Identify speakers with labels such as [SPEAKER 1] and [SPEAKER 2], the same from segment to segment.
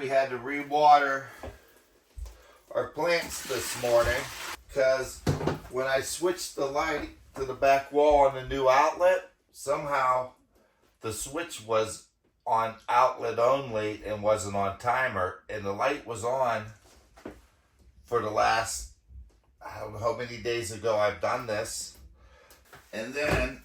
[SPEAKER 1] we had to re-water our plants this morning because when I switched the light to the back wall on the new outlet, somehow the switch was on outlet only and wasn't on timer, and the light was on for the last, I don't know how many days ago I've done this. And then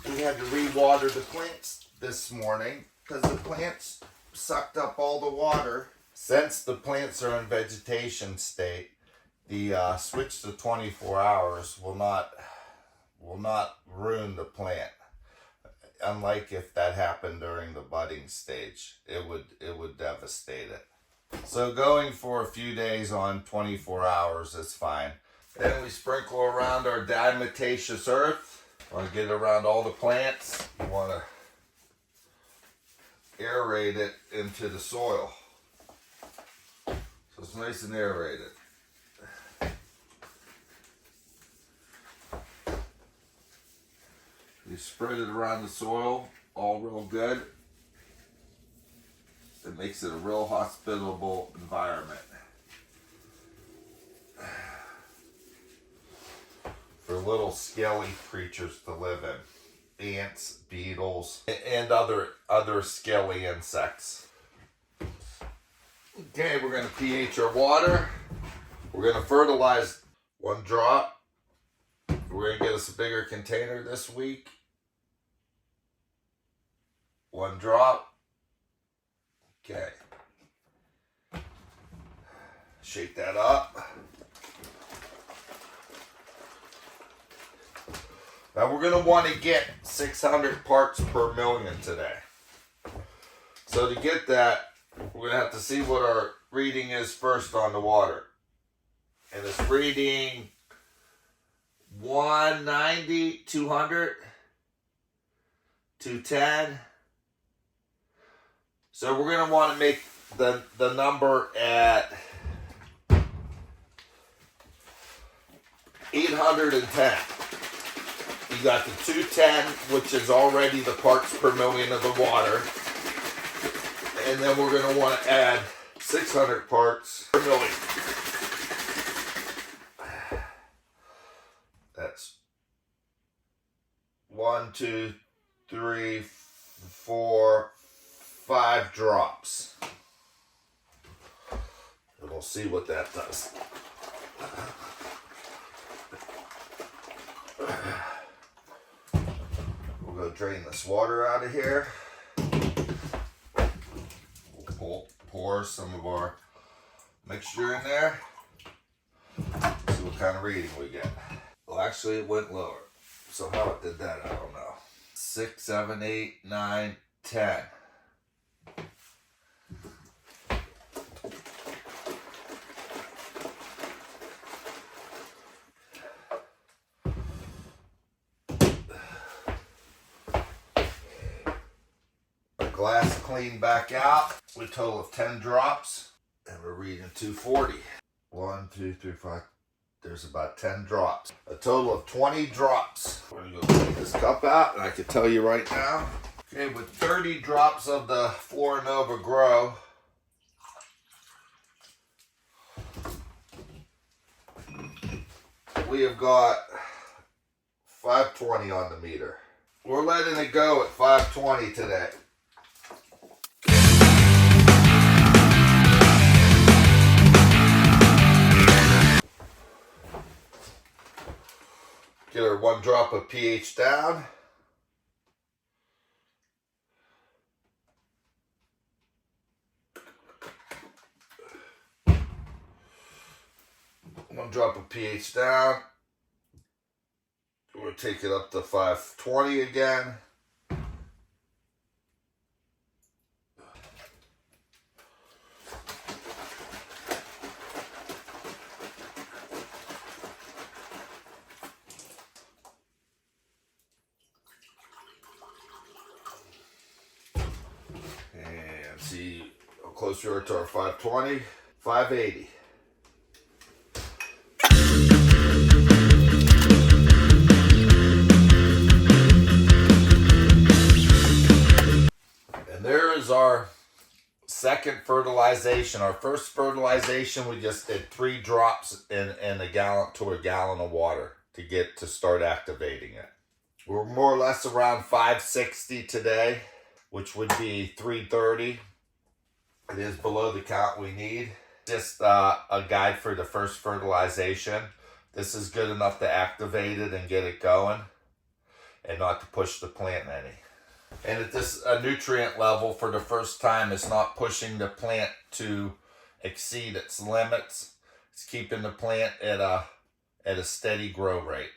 [SPEAKER 1] we had to re-water the plants this morning because the plants sucked up all the water. Since the plants are in vegetation state, the switch to 24 hours will not ruin the plant. Unlike if that happened during the budding stage, it would devastate it. So going for a few days on 24 hours is fine. Then we sprinkle around our diatomaceous earth. Want to get it around all the plants. You want to aerate it into the soil. So it's nice and aerated. You spread it around the soil all real good. It makes it a real hospitable environment for little scaly creatures to live in. Ants, beetles, and other scaly insects. Okay, we're going to pH our water. We're going to fertilize 1 drop. We're going to get us a bigger container this week. 1 drop. Okay. Shake that up. Now we're going to want to get 600 parts per million today. So to get that, we're going to have to see what our reading is first on the water. And it's reading 190, 200, 210. So we're going to want to make the number at 810. You got the 210, which is already the parts per million of the water. And then we're going to want to add 600 parts per million. That's 1, 2, 3, 4, 5 drops. And we'll see what that does. We'll go drain this water out of here. We'll pour some of our mixture in there. See what kind of reading we get. Well, actually it went lower. So how it did that, I don't know. 6, 7, 8, 9, 10. Glass cleaned back out with a total of 10 drops, and we're reading 240. 1, 2, 3, 4. There's about 10 drops. A total of 20 drops. We're gonna go take this cup out, and I can tell you right now. Okay, with 30 drops of the Florinova Grow, we have got 520 on the meter. We're letting it go at 520 today. Get her 1 drop of pH down. One drop of pH down. We'll take it up to 520 again. See how close we are to our 520, 580. And there is our second fertilization. Our first fertilization, we just did 3 drops in a gallon to a gallon of water to start activating it. We're more or less around 560 today, which would be 330. It is below the count we need. Just a guide for the first fertilization. This is good enough to activate it and get it going and not to push the plant any. And at this nutrient level for the first time, it's not pushing the plant to exceed its limits. It's keeping the plant at a steady grow rate.